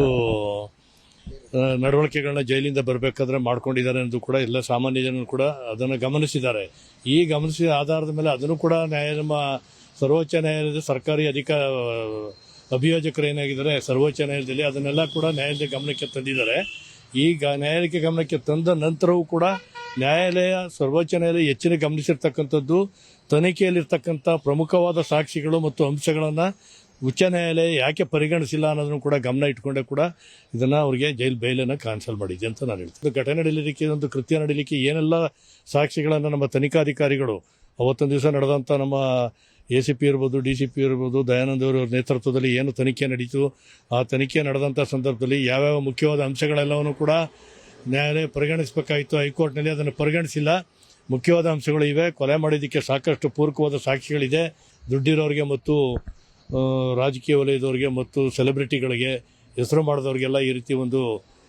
ನಡವಳಿಕೆಗಳನ್ನ ಜೈಲಿಂದ ಬರಬೇಕಾದ್ರೆ ಮಾಡ್ಕೊಂಡಿದ್ದಾರೆ ಅನ್ನೋದು ಕೂಡ ಎಲ್ಲ ಸಾಮಾನ್ಯ ಜನರು ಕೂಡ ಅದನ್ನು ಗಮನಿಸಿದ್ದಾರೆ. ಈ ಗಮನಿಸಿದ ಆಧಾರದ ಮೇಲೆ ಅದನ್ನು ಕೂಡ ನಮ್ಮ ಸರ್ವೋಚ್ಚ ನ್ಯಾಯಾಲಯದ ಸರ್ಕಾರಿ ಅಭಿಯೋಜಕರು ಏನಾಗಿದ್ದಾರೆ ಸರ್ವೋಚ್ಚ ನ್ಯಾಯಾಲಯದಲ್ಲಿ ಅದನ್ನೆಲ್ಲ ಕೂಡ ನ್ಯಾಯಾಲಯದ ಗಮನಕ್ಕೆ ತಂದಿದ್ದಾರೆ. ಈಗ ನ್ಯಾಯಾಲಯಕ್ಕೆ ಗಮನಕ್ಕೆ ತಂದ ನಂತರವೂ ಕೂಡ ನ್ಯಾಯಾಲಯ, ಸರ್ವೋಚ್ಚ ನ್ಯಾಯಾಲಯ ಹೆಚ್ಚಿನ ಗಮನಿಸಿರ್ತಕ್ಕಂಥದ್ದು ತನಿಖೆಯಲ್ಲಿರ್ತಕ್ಕಂಥ ಪ್ರಮುಖವಾದ ಸಾಕ್ಷಿಗಳು ಮತ್ತು ಅಂಶಗಳನ್ನು ಉಚ್ಚ ನ್ಯಾಯಾಲಯ ಯಾಕೆ ಪರಿಗಣಿಸಿಲ್ಲ ಅನ್ನೋದನ್ನು ಕೂಡ ಗಮನ ಇಟ್ಕೊಂಡೆ ಕೂಡ ಇದನ್ನು ಅವರಿಗೆ ಬೇಲನ್ನು ಕ್ಯಾನ್ಸಲ್ ಮಾಡಿದೆ ಅಂತ ನಾನು ಹೇಳ್ತೀನಿ. ಘಟನೆ ನಡೀಲಿಕ್ಕೆ, ಒಂದು ಕೃತ್ಯ ನಡೀಲಿಕ್ಕೆ ಏನೆಲ್ಲ ಸಾಕ್ಷಿಗಳನ್ನು ನಮ್ಮ ತನಿಖಾಧಿಕಾರಿಗಳು ಅವತ್ತೊಂದು ದಿವಸ ನಡೆದಂಥ ನಮ್ಮ ACP ಇರ್ಬೋದು, DCP ಇರ್ಬೋದು, ದಯಾನಂದ್ ಅವರ ನೇತೃತ್ವದಲ್ಲಿ ಏನು ತನಿಖೆ ನಡೀತು, ಆ ತನಿಖೆ ನಡೆದಂಥ ಸಂದರ್ಭದಲ್ಲಿ ಯಾವ್ಯಾವ ಮುಖ್ಯವಾದ ಅಂಶಗಳೆಲ್ಲವನ್ನೂ ಕೂಡ ನ್ಯಾಯಾಲಯ ಪರಿಗಣಿಸಬೇಕಾಯಿತು. ಹೈಕೋರ್ಟ್ನಲ್ಲಿ ಅದನ್ನು ಪರಿಗಣಿಸಿಲ್ಲ. ಮುಖ್ಯವಾದ ಅಂಶಗಳು ಇವೆ. ಕೊಲೆ ಮಾಡಿದ್ದಕ್ಕೆ ಸಾಕಷ್ಟು ಪೂರಕವಾದ ಸಾಕ್ಷಿಗಳಿದೆ. ದುಡ್ಡಿರೋರಿಗೆ ಮತ್ತು ರಾಜಕೀಯ ವಲಯದವರಿಗೆ ಮತ್ತು ಸೆಲೆಬ್ರಿಟಿಗಳಿಗೆ, ಹೆಸರು ಮಾಡಿದವರಿಗೆಲ್ಲ ಈ ರೀತಿ ಒಂದು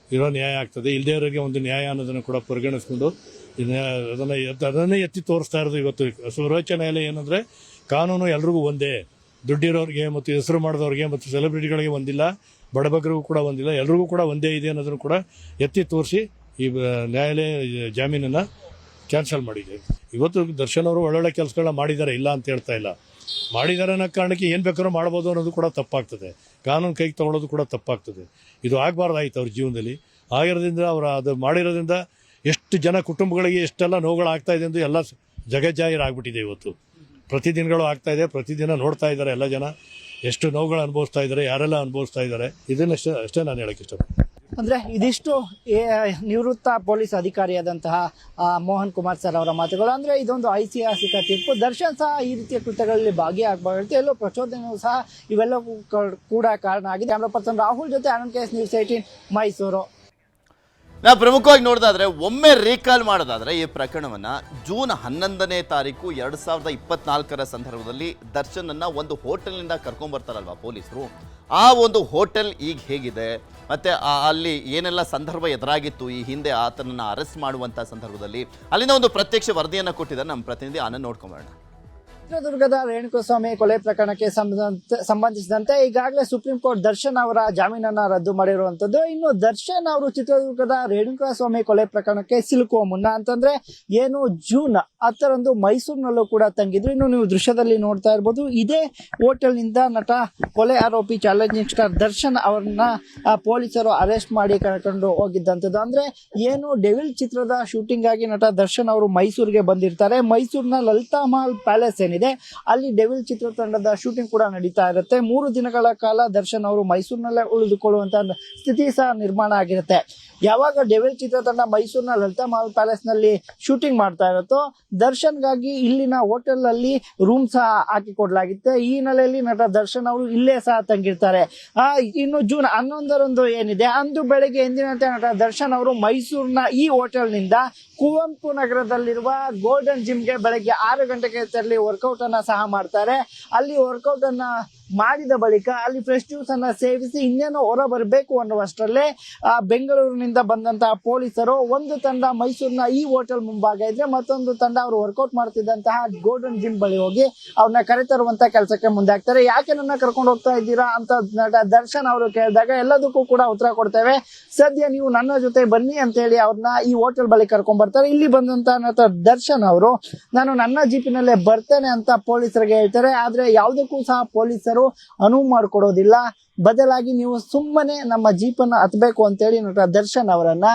ಇರೋ ನ್ಯಾಯ ಆಗ್ತದೆ. ಇಲ್ಲದೇ ಇರೋರಿಗೆ ಒಂದು ನ್ಯಾಯ ಅನ್ನೋದನ್ನು ಕೂಡ ಪರಿಗಣಿಸ್ಕೊಂಡು ಅದನ್ನೇ ಎತ್ತಿ ತೋರಿಸ್ತಾ ಇರೋದು ಇವತ್ತು ಸರ್ವೋಚ್ಚ ನ್ಯಾಯಾಲಯ. ಏನಂದರೆ ಕಾನೂನು ಎಲ್ರಿಗೂ ಒಂದೇ, ದುಡ್ಡಿರೋರಿಗೆ ಮತ್ತು ಹೆಸರು ಮಾಡಿದವ್ರಿಗೆ ಮತ್ತು ಸೆಲೆಬ್ರಿಟಿಗಳಿಗೆ ಒಂದಿಲ್ಲ, ಬಡಬಗರಿಗೂ ಕೂಡ ಒಂದಿಲ್ಲ, ಎಲ್ರಿಗೂ ಕೂಡ ಒಂದೇ ಇದೆ ಅನ್ನೋದನ್ನು ಕೂಡ ಎತ್ತಿ ತೋರಿಸಿ ಈ ನ್ಯಾಯಾಲಯ ಜಾಮೀನನ್ನು ಕ್ಯಾನ್ಸಲ್ ಮಾಡಿದೆ. ಇವತ್ತು ದರ್ಶನ್ ಅವರು ಒಳ್ಳೊಳ್ಳೆ ಕೆಲಸಗಳನ್ನ ಮಾಡಿದ್ದಾರೆ, ಇಲ್ಲ ಅಂತ ಹೇಳ್ತಾ ಇಲ್ಲ. ಮಾಡಿದ್ದಾರೆ ಅನ್ನೋ ಕಾರಣಕ್ಕೆ ಏನು ಬೇಕಾದ್ರೂ ಮಾಡ್ಬೋದು ಅನ್ನೋದು ಕೂಡ ತಪ್ಪಾಗ್ತದೆ. ಕಾನೂನು ಕೈಗೆ ತಗೊಳ್ಳೋದು ಕೂಡ ತಪ್ಪಾಗ್ತದೆ. ಇದು ಆಗಬಾರ್ದಾಯ್ತು ಅವ್ರ ಜೀವನದಲ್ಲಿ. ಆಗಿರೋದ್ರಿಂದ ಅದು ಮಾಡಿರೋದ್ರಿಂದ ಎಷ್ಟು ಜನ ಕುಟುಂಬಗಳಿಗೆ ಎಷ್ಟೆಲ್ಲ ನೋವುಗಳಾಗ್ತಾ ಇದೆ ಎಂದು ಎಲ್ಲ ಜಗಜ್ಜಾಹಿರಾಗ್ಬಿಟ್ಟಿದೆ. ಇವತ್ತು ಪ್ರತಿದಿನಗಳು ಆಗ್ತಾ ಇದೆ, ಪ್ರತಿದಿನ ನೋಡ್ತಾ ಇದ್ದಾರೆ ಎಲ್ಲ ಜನ ಎಷ್ಟು ನೋವುಗಳು ಅನುಭವಿಸ್ತಾ ಇದ್ದಾರೆ, ಯಾರೆಲ್ಲ ಅನುಭವಿಸ್ತಾ ಇದ್ದಾರೆ. ಅಷ್ಟೇ ನಾನು ಹೇಳಕ್ಕೆ ಇಷ್ಟಪಡ್ತೀನಿ. ಅಂದ್ರೆ ಇದಿಷ್ಟು ನಿವೃತ್ತ ಪೊಲೀಸ್ ಅಧಿಕಾರಿಯಾದಂತಹ ಮೋಹನ್ ಕುಮಾರ್ ಸರ್ ಅವರ ಮಾತುಗಳು. ಅಂದ್ರೆ ಇದೊಂದು ಐತಿಹಾಸಿಕ ತೀರ್ಪು. ದರ್ಶನ್ ಸಹ ಈ ರೀತಿಯ ಕೃತ್ಯಗಳಲ್ಲಿ ಭಾಗಿಯಾಗಬಾರ್ದು, ಎಲ್ಲೋ ಪ್ರಚೋದನೆಯೂ ಸಹ ಇವೆಲ್ಲವೂ ಕೂಡ ಕಾರಣ ಆಗಿದೆ. ಕ್ಯಾಮ್ರಾ ಪರ್ಸನ್ ರಾಹುಲ್ ಜೊತೆ ಆನಂದ್ KS ನ್ಯೂಸ್ 18 ಮೈಸೂರು. ನಾವು ಪ್ರಮುಖವಾಗಿ ನೋಡೋದಾದ್ರೆ, ಒಮ್ಮೆ ರೀಕಾಲ್ ಮಾಡೋದಾದ್ರೆ ಈ ಪ್ರಕರಣವನ್ನ ಜೂನ್ 11ನೇ ತಾರೀಕು 2024 ಸಂದರ್ಭದಲ್ಲಿ ದರ್ಶನ್ ಅನ್ನ ಒಂದು ಹೋಟೆಲ್ನಿಂದ ಕರ್ಕೊಂಡ್ ಬರ್ತಾರಲ್ವಾ ಪೊಲೀಸರು. ಆ ಒಂದು ಹೋಟೆಲ್ ಈಗ ಹೇಗಿದೆ, ಮತ್ತೆ ಅಲ್ಲಿ ಏನೆಲ್ಲ ಸಂದರ್ಭ ಎದುರಾಗಿತ್ತು ಈ ಹಿಂದೆ ಆತನನ್ನ ಅರೆಸ್ಟ್ ಮಾಡುವಂತ ಸಂದರ್ಭದಲ್ಲಿ, ಅಲ್ಲಿಂದ ಒಂದು ಪ್ರತ್ಯಕ್ಷ ವರದಿಯನ್ನ ಕೊಟ್ಟಿದ್ದಾರೆ ನಮ್ಮ ಪ್ರತಿನಿಧಿ ಆನಂದ್. ನೋಡ್ಕೊಂಬರೋಣ. ಚಿತ್ರದುರ್ಗದ ರೇಣುಕಾಸ್ವಾಮಿ ಕೊಲೆ ಪ್ರಕರಣಕ್ಕೆ ಸಂಬಂಧಿಸಿದಂತೆ ಈಗಾಗಲೇ ಸುಪ್ರೀಂ ಕೋರ್ಟ್ ದರ್ಶನ್ ಅವರ ಜಾಮೀನನ್ನ ರದ್ದು ಮಾಡಿರುವಂತದ್ದು. ಇನ್ನು ದರ್ಶನ್ ಅವರು ಚಿತ್ರದುರ್ಗದ ರೇಣುಕಾಸ್ವಾಮಿ ಕೊಲೆ ಪ್ರಕರಣಕ್ಕೆ ಸಿಲುಕುವ ಮುನ್ನ ಅಂತಂದ್ರೆ ಏನು ಜೂನ್ 10ರಂದು ಮೈಸೂರಿನಲ್ಲೂ ಕೂಡ ತಂಗಿದ್ರು. ಇನ್ನು ನೀವು ದೃಶ್ಯದಲ್ಲಿ ನೋಡ್ತಾ ಇರ್ಬೋದು, ಇದೇ ಹೋಟೆಲ್ ನಿಂದ ನಟ ಕೊಲೆ ಆರೋಪಿ ಚಾಲೆಂಜಿಂಗ್ ಸ್ಟಾರ್ ದರ್ಶನ್ ಅವರನ್ನ ಪೊಲೀಸರು ಅರೆಸ್ಟ್ ಮಾಡಿ ಕರ್ಕೊಂಡು ಹೋಗಿದ್ದಂಥದ್ದು. ಅಂದ್ರೆ ಏನು ಡೆವಿಲ್ ಚಿತ್ರದ ಶೂಟಿಂಗ್ ಆಗಿ ನಟ ದರ್ಶನ್ ಅವರು ಮೈಸೂರಿಗೆ ಬಂದಿರ್ತಾರೆ. ಮೈಸೂರಿನ ಲಲಿತಾ ಮಹಲ್ ಪ್ಯಾಲೇಸ್ ಏನಿದೆ ಅಲ್ಲಿ ಡೆವಿಲ್ ಚಿತ್ರತಂಡದ ಶೂಟಿಂಗ್ ಕೂಡ ನಡೀತಾ ಇರುತ್ತೆ. 3 ದಿನಗಳ ಕಾಲ ದರ್ಶನ್ ಅವರು ಮೈಸೂರಿನಲ್ಲೇ ಉಳಿದುಕೊಳ್ಳುವಂತ ಸ್ಥಿತಿ ಸಹ ನಿರ್ಮಾಣ ಆಗಿರುತ್ತೆ. ಯಾವಾಗ ಡೆವಿಲ್ ಚಿತ್ರತಂಡ ಮೈಸೂರಿನ ಲಲಿತಾ ಮಹಲ್ ಪ್ಯಾಲೇಸ್ ನಲ್ಲಿ ಶೂಟಿಂಗ್ ಮಾಡ್ತಾ ಇರುತ್ತೋ, ದರ್ಶನ್ಗಾಗಿ ಇಲ್ಲಿನ ಹೋಟೆಲ್ ಅಲ್ಲಿ ರೂಮ್ ಸಹ ಹಾಕಿಕೊಡ್ಲಾಗಿತ್ತೆ. ಈ ಹಿನ್ನೆಲೆಯಲ್ಲಿ ನಟ ದರ್ಶನ್ ಅವರು ಇಲ್ಲೇ ಸಹ ತಂಗಿರ್ತಾರೆ. ಇನ್ನು ಜೂನ್ 11ರಂದು ಏನಿದೆ, ಅಂದು ಬೆಳಗ್ಗೆ ಎಂದಿನಂತೆ ನಟ ದರ್ಶನ್ ಅವರು ಮೈಸೂರಿನ ಈ ಹೋಟೆಲ್ ನಿಂದ ಕುವೆಂಪು ನಗರದಲ್ಲಿರುವ ಗೋಲ್ಡನ್ ಜಿಮ್ಗೆ ಬೆಳಗ್ಗೆ 6 ಗಂಟೆಗೆ ತೆರಳಿ ವರ್ಕೌಟ್ ಅನ್ನ ಸಹ ಮಾಡ್ತಾರೆ. ಅಲ್ಲಿ ವರ್ಕೌಟ್ ಅನ್ನ ಮಾಡಿದ ಬಳಿಕ ಅಲ್ಲಿ ಫ್ರೆಶ್ ಜ್ಯೂಸ್ ಅನ್ನ ಸೇವಿಸಿ ಇನ್ನೇನೋ ಹೊರ ಬರಬೇಕು ಅನ್ನುವಷ್ಟರಲ್ಲೇ ಬೆಂಗಳೂರಿನಿಂದ ಬಂದಂತಹ ಪೊಲೀಸರು ಒಂದು ತಂಡ ಮೈಸೂರಿನ ಈ ಹೋಟೆಲ್ ಮುಂಭಾಗ ಇದ್ರೆ, ಮತ್ತೊಂದು ತಂಡ ಅವರು ವರ್ಕೌಟ್ ಮಾಡ್ತಿದ್ದಂತಹ ಗೋಲ್ಡನ್ ಜಿಮ್ ಬಳಿ ಹೋಗಿ ಅವ್ರನ್ನ ಕರೆತರುವಂತ ಕೆಲಸಕ್ಕೆ ಮುಂದೆ ಆಗ್ತಾರೆ. ಯಾಕೆ ನನ್ನ ಕರ್ಕೊಂಡು ಹೋಗ್ತಾ ಇದ್ದೀರಾ ಅಂತ ನಟ ದರ್ಶನ್ ಅವರು ಕೇಳಿದಾಗ ಎಲ್ಲದಕ್ಕೂ ಕೂಡ ಉತ್ತರ ಕೊಡ್ತೇವೆ, ಸದ್ಯ ನೀವು ನನ್ನ ಜೊತೆ ಬನ್ನಿ ಅಂತ ಹೇಳಿ ಅವ್ರನ್ನ ಈ ಹೋಟೆಲ್ ಬಳಿ ಕರ್ಕೊಂಡ್ ಬರ್ತಾರೆ. ಇಲ್ಲಿ ಬಂದಂತ ನಟ ದರ್ಶನ್ ಅವರು ನಾನು ನನ್ನ ಜೀಪಿನಲ್ಲೇ ಬರ್ತೇನೆ ಅಂತ ಪೊಲೀಸರಿಗೆ ಹೇಳ್ತಾರೆ. ಆದ್ರೆ ಯಾವುದಕ್ಕೂ ಸಹ ಪೊಲೀಸರು ಅನುವು ಮಾಡಿಕೊಡೋದಿಲ್ಲ. ಬದಲಾಗಿ ನೀವು ಸುಮ್ಮನೆ ನಮ್ಮ ಜೀಪನ್ನು ಹತ್ತಬೇಕು ಅಂತೇಳಿ ನಟ ದರ್ಶನ್ ಅವರನ್ನ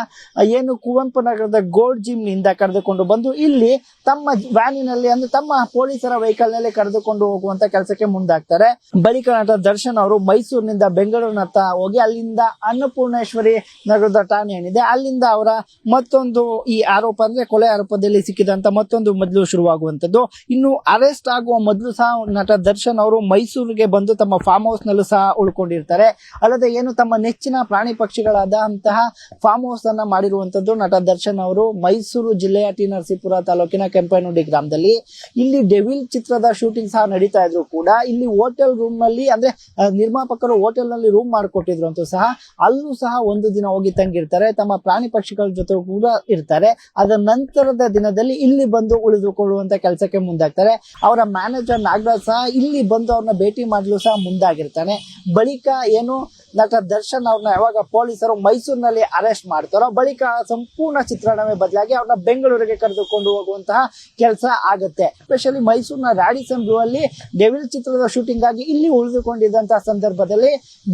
ಏನು ಕುವೆಂಪು ನಗರದ ಗೋಲ್ಡ್ ಜಿಮ್ ನಿಂದ ಕರೆದುಕೊಂಡು ಬಂದು ಇಲ್ಲಿ ತಮ್ಮ ವ್ಯಾನಿನಲ್ಲಿ ಅಂದ್ರೆ ತಮ್ಮ ಪೊಲೀಸರ ವೆಹಿಕಲ್ ನಲ್ಲಿ ಕರೆದುಕೊಂಡು ಹೋಗುವಂತ ಕೆಲಸಕ್ಕೆ ಮುಂದಾಗ್ತಾರೆ. ಬಳಿಕ ನಟ ದರ್ಶನ್ ಅವರು ಮೈಸೂರಿನಿಂದ ಬೆಂಗಳೂರಿನತ್ತ ಹೋಗಿ ಅಲ್ಲಿಂದ ಅನ್ನಪೂರ್ಣೇಶ್ವರಿ ನಗರದ ಠಾಣೆ ಏನಿದೆ ಅಲ್ಲಿಂದ ಅವರ ಮತ್ತೊಂದು ಈ ಆರೋಪ ಅಂದ್ರೆ ಕೊಲೆ ಆರೋಪದಲ್ಲಿ ಸಿಕ್ಕಿದಂತ ಮತ್ತೊಂದು ಮೊದಲು ಶುರುವಾಗುವಂತದ್ದು. ಇನ್ನು ಅರೆಸ್ಟ್ ಆಗುವ ಮೊದಲು ಸಹ ನಟ ದರ್ಶನ್ ಅವರು ಮೈಸೂರಿಗೆ ಬಂದು ತಮ್ಮ ಫಾರ್ಮ್ ಹೌಸ್ ನಲ್ಲೂ ಸಹ ಉಳ್ಕೊಂಡಿರ್ತಾರೆ. ಅಲ್ಲದೆ ಏನು ತಮ್ಮ ನೆಚ್ಚಿನ ಪ್ರಾಣಿ ಪಕ್ಷಿಗಳಾದಂತಹ ಫಾರ್ಮ್ ಹೌಸ್ ಅನ್ನ ಮಾಡಿರುವಂತದ್ದು ನಟ ದರ್ಶನ್ ಅವರು ಮೈಸೂರು ಜಿಲ್ಲೆಯ ಟಿ ನರಸೀಪುರ ತಾಲೂಕಿನ ಕೆಂಪೇನುಡಿ ಗ್ರಾಮದಲ್ಲಿ. ಇಲ್ಲಿ ಡೆವಿಲ್ ಚಿತ್ರದ ಶೂಟಿಂಗ್ ಸಹ ನಡೀತಾ ಇದ್ರು ಕೂಡ ಇಲ್ಲಿ ಹೋಟೆಲ್ ರೂಮ್ ನಲ್ಲಿ ಅಂದ್ರೆ ನಿರ್ಮಾಪಕರು ಹೋಟೆಲ್ ನಲ್ಲಿ ರೂಮ್ ಮಾಡಿಕೊಟ್ಟಿದ್ರು ಅಂತೂ ಸಹ ಅಲ್ಲೂ ಸಹ ಒಂದು ದಿನ ಹೋಗಿ ತಂಗಿರ್ತಾರೆ. ತಮ್ಮ ಪ್ರಾಣಿ ಪಕ್ಷಿಗಳ ಜೊತೆ ಕೂಡ ಇರ್ತಾರೆ. ಅದರ ನಂತರದ ದಿನದಲ್ಲಿ ಇಲ್ಲಿ ಬಂದು ಉಳಿದುಕೊಳ್ಳುವಂತ ಕೆಲಸಕ್ಕೆ ಮುಂದಾಗ್ತಾರೆ. ಅವರ ಮ್ಯಾನೇಜರ್ ನಾಗರಾಜ್ ಸಹ ಇಲ್ಲಿ ಬಂದು ಅವ್ರನ್ನ ಭೇಟಿ ಮಾಡಲು ಸಹ ಮುಂದಾಗಿರ್ತಾನೆ. ಬಳಿಕ ಏನು ನಟ ದರ್ಶನ್ ಅವ್ರನ್ನ ಯಾವಾಗ ಪೊಲೀಸರು ಮೈಸೂರಿನಲ್ಲಿ ಅರೆಸ್ಟ್ ಮಾಡ್ತಾರೋ ಬಳಿಕ ಸಂಪೂರ್ಣ ಚಿತ್ರಣವೇ ಬದಲಾಗಿ ಅವ್ರನ್ನ ಬೆಂಗಳೂರಿಗೆ ಕರೆದುಕೊಂಡು ಹೋಗುವಂತಹ ಕೆಲಸ ಆಗುತ್ತೆ. ಎಸ್ಪೆಷಲಿ ಮೈಸೂರಿನ ರಾಡಿಸನ್ ಬ್ಲೂ ಅಲ್ಲಿ ಡೆವಿಲ್ ಚಿತ್ರದ ಶೂಟಿಂಗ್ ಆಗಿ ಇಲ್ಲಿ ಉಳಿದುಕೊಂಡಿದ್ದಂತಹ ಸಂದರ್ಭದಲ್ಲಿ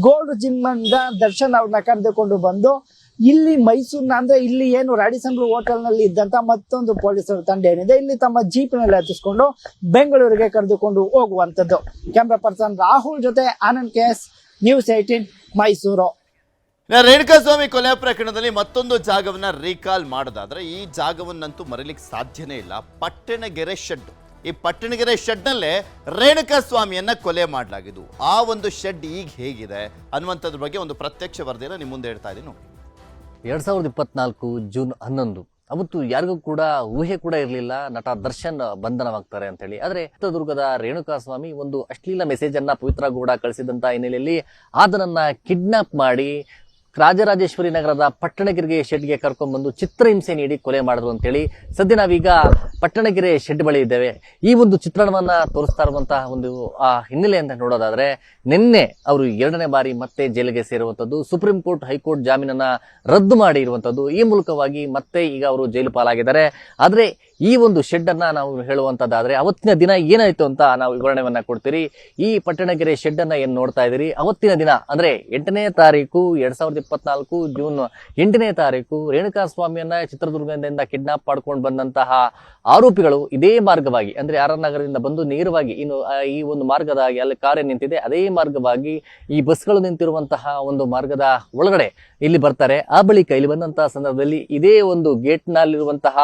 ಗೋಲ್ಡ್ ಜಿಮ್ ಇಂದ ದರ್ಶನ್ ಅವ್ರನ್ನ ಕರೆದುಕೊಂಡು ಬಂದು ಇಲ್ಲಿ ಮೈಸೂರಿನ ಅಂದ್ರೆ ಇಲ್ಲಿ ಏನು ರಾಡಿಸನ್ ಬ್ಲೂ ಹೋಟೆಲ್ ನಲ್ಲಿ ಇದ್ದಂತ ಮತ್ತೊಂದು ಪೊಲೀಸರ ತಂಡ ಏನಿದೆ ಇಲ್ಲಿ ತಮ್ಮ ಜೀಪಿನಲ್ಲಿ ಹತ್ತಿಸ್ಕೊಂಡು ಬೆಂಗಳೂರಿಗೆ ಕರೆದುಕೊಂಡು ಹೋಗುವಂತದ್ದು. ಕ್ಯಾಮ್ರಾ ಪರ್ಸನ್ ರಾಹುಲ್ ಜೊತೆ ಆನಂದ್ KS, ನ್ಯೂಸ್ 18 ಮೈಸೂರು. ರೇಣುಕಾಸ್ವಾಮಿ ಕೊಲೆ ಪ್ರಕರಣದಲ್ಲಿ ಮತ್ತೊಂದು ಜಾಗವನ್ನ ರೀಕಾಲ್ ಮಾಡೋದಾದ್ರೆ ಈ ಜಾಗವನ್ನಂತೂ ಮರೀಲಿಕ್ಕೆ ಸಾಧ್ಯನೇ ಇಲ್ಲ. ಪಟ್ಟಣಗೆರೆ ಶೆಡ್. ಈ ಪಟ್ಟಣಗೆರೆ ಶೆಡ್ ನಲ್ಲೇ ರೇಣುಕಾಸ್ವಾಮಿಯನ್ನ ಕೊಲೆ ಮಾಡಲಾಗಿದ್ದು. ಆ ಒಂದು ಶೆಡ್ ಈಗ ಹೇಗಿದೆ ಅನ್ನುವಂಥದ್ರ ಬಗ್ಗೆ ಒಂದು ಪ್ರತ್ಯಕ್ಷ ವರದಿಯನ್ನು ನಿಮ್ಮ ಮುಂದೆ ಹೇಳ್ತಾ ಇದ್ದೀನಿ. 2024 ಜೂನ್ 11 ಅವತ್ತು ಯಾರಿಗೂ ಕೂಡ ಊಹೆ ಕೂಡ ಇರಲಿಲ್ಲ ನಟ ದರ್ಶನ್ ಬಂಧನವಾಗ್ತಾರೆ ಅಂತ ಹೇಳಿ. ಆದ್ರೆ ಚಿತ್ರದುರ್ಗದ ರೇಣುಕಾಸ್ವಾಮಿ ಒಂದು ಅಶ್ಲೀಲ ಮೆಸೇಜ್ ಅನ್ನ ಪವಿತ್ರ ಗೌಡ ಕಳಿಸಿದಂತ ಹಿನ್ನೆಲೆಯಲ್ಲಿ ಆತನನ್ನ ಕಿಡ್ನಾಪ್ ಮಾಡಿ ರಾಜರಾಜೇಶ್ವರಿ ನಗರದ ಪಟ್ಟಣಗೆರೆ ಶೆಡ್ಗೆ ಕರ್ಕೊಂಡ್ಬಂದು ಚಿತ್ರಹಿಂಸೆ ನೀಡಿ ಕೊಲೆ ಮಾಡಿದ್ರು ಅಂತೇಳಿ ಸದ್ಯ ನಾವೀಗ ಪಟ್ಟಣಗೆರೆ ಶೆಡ್ ಬಳಿ ಇದ್ದೇವೆ. ಈ ಒಂದು ಚಿತ್ರಣವನ್ನ ತೋರಿಸ್ತಾ ಇರುವಂತಹ ಒಂದು ಹಿನ್ನೆಲೆ ಅಂತ ನೋಡೋದಾದ್ರೆ ನಿನ್ನೆ ಅವರು 2ನೇ ಬಾರಿ ಮತ್ತೆ ಜೈಲಿಗೆ ಸೇರುವಂತದ್ದು. ಸುಪ್ರೀಂ ಕೋರ್ಟ್ ಹೈಕೋರ್ಟ್ ಜಾಮೀನನ್ನ ರದ್ದು ಮಾಡಿ ಇರುವಂತದ್ದು. ಈ ಮೂಲಕವಾಗಿ ಮತ್ತೆ ಈಗ ಅವರು ಜೈಲು ಪಾಲಾಗಿದ್ದಾರೆ. ಆದ್ರೆ ಈ ಒಂದು ಶೆಡ್ ಅನ್ನ ನಾವು ಹೇಳುವಂತದ್ದಾದ್ರೆ ಅವತ್ತಿನ ದಿನ ಏನಾಯ್ತು ಅಂತ ನಾವು ವಿವರಣೆಯನ್ನ ಕೊಡ್ತೀರಿ. ಈ ಪಟ್ಟಣಗೆರೆ ಶೆಡ್ ಅನ್ನ ಏನ್ ನೋಡ್ತಾ ಇದ್ದೀರಿ, ಅವತ್ತಿನ ದಿನ ಅಂದ್ರೆ 8ನೇ ತಾರೀಕು 2024 ಜೂನ್ 8ನೇ ತಾರೀಕು ರೇಣುಕಾಸ್ವಾಮಿಯನ್ನ ಚಿತ್ರದುರ್ಗದಿಂದ ಕಿಡ್ನಾಪ್ ಮಾಡ್ಕೊಂಡು ಬಂದಂತಹ ಆರೋಪಿಗಳು ಇದೇ ಮಾರ್ಗವಾಗಿ ಅಂದ್ರೆ ಆರ್ ನಗರದಿಂದ ಬಂದು ನೇರವಾಗಿ ಇನ್ನು ಈ ಒಂದು ಮಾರ್ಗದ ಅಲ್ಲಿ ಕಾರ್ ನಿಂತಿದೆ ಅದೇ ಮಾರ್ಗವಾಗಿ ಈ ಬಸ್ಗಳು ನಿಂತಿರುವಂತಹ ಒಂದು ಮಾರ್ಗದ ಒಳಗಡೆ ಇಲ್ಲಿ ಬರ್ತಾರೆ. ಆ ಬಳಿಕ ಇಲ್ಲಿ ಬಂದಂತಹ ಸಂದರ್ಭದಲ್ಲಿ ಇದೇ ಒಂದು ಗೇಟ್ ನಲ್ಲಿರುವಂತಹ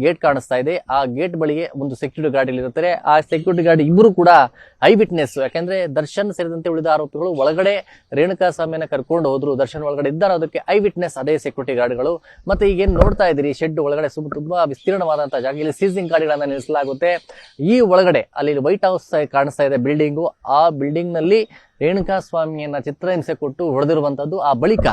ಗೇಟ್ ಕಾಣಿಸ್ತಾ ಇದೆ. ಆ ಗೇಟ್ ಬಳಿಗೆ ಒಂದು ಸೆಕ್ಯೂರಿಟಿ ಗಾರ್ಡ್ ಇಲ್ಲಿ ಇರ್ತಾರೆ. ಆ ಸೆಕ್ಯೂರಿಟಿ ಗಾರ್ಡ್ ಇಬ್ಬರು ಕೂಡ ಐ ವಿಟ್ನೆಸ್. ಯಾಕಂದ್ರೆ ದರ್ಶನ್ ಸೇರಿದಂತೆ ಉಳಿದ ಆರೋಪಿಗಳು ಒಳಗಡೆ ರೇಣುಕಾಸ್ವಾಮಿಯನ್ನ ಕರ್ಕೊಂಡು ಹೋದ್ರು. ದರ್ಶನ್ ಒಳಗಡೆ ಇದ್ದಾರೆ, ಅದಕ್ಕೆ ಐ ವಿಟ್ನೆಸ್ ಅದೇ ಸೆಕ್ಯೂರಿಟಿ ಗಾರ್ಡ್ಗಳು. ಮತ್ತೆ ಈಗ ಏನ್ ನೋಡ್ತಾ ಇದ್ದೀರಿ ಶೆಡ್ ಒಳಗಡೆ ತುಂಬಾ ವಿಸ್ತೀರ್ಣವಾದಂತಹ ಜಾಗ. ಇಲ್ಲಿ ಸೀಸಿಂಗ್ ಗಾಡಿಗಳನ್ನ ನಿಲ್ಲಿಸಲಾಗುತ್ತೆ. ಈ ಒಳಗಡೆ ಅಲ್ಲಿ ವೈಟ್ ಹೌಸ್ ಕಾಣಿಸ್ತಾ ಇದೆ ಬಿಲ್ಡಿಂಗು. ಆ ಬಿಲ್ಡಿಂಗ್ ನಲ್ಲಿ ರೇಣುಕಾಸ್ವಾಮಿಯನ್ನ ಚಿತ್ರಹಿಂಸೆ ಕೊಟ್ಟು ಹೊಡೆದಿರುವಂತದ್ದು. ಆ ಬಳಿಕ